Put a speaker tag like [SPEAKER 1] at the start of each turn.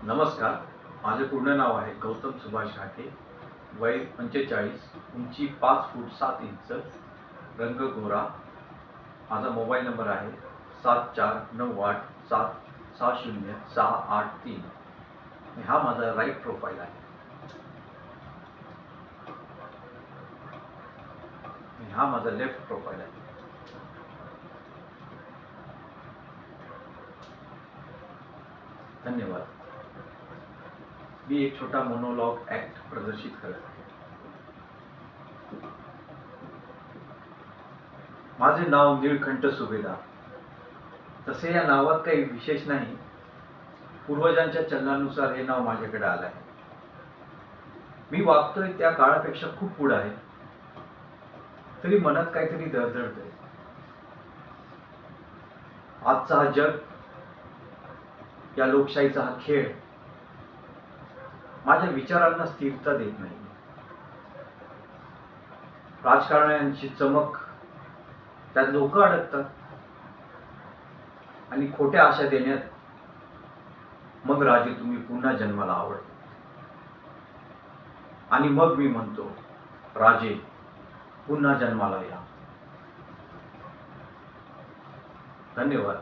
[SPEAKER 1] नमस्कार. माझे पूर्ण नाव आहे गौतम सुभाष घाटे. वय 45, उंची 5 फूट 7 इंच, रंग गोरा. माझा मोबाईल नंबर आहे 7498760683. हा माझा राईट प्रोफाईल आहे. हा माझा लेफ्ट प्रोफाईल आहे. धन्यवाद. मी एक छोटा मोनोलॉग ॲक्ट प्रदर्शित करत आहे. माझे नाव नीळकंठ सुभेदार. तसे या नावात काही विशेष नाही. पूर्वजांच्या चलनानुसार हे नाव माझ्याकडे आलं आहे. मी वागतोय त्या काळापेक्षा खूप पुढे आहे, तरी मनात काहीतरी दळदळतंय. आजचा हा जग, या लोकशाहीचा हा खेळ माझ्या विचारांना स्थिरता देत नाही. राजकारण्यांची चमक, त्यात लोक अडकतात आणि खोट्या आशा देण्यात मग राजे तुम्ही पुन्हा जन्माला आवडता. आणि मग मी म्हणतो, राजे पुन्हा जन्माला या. धन्यवाद.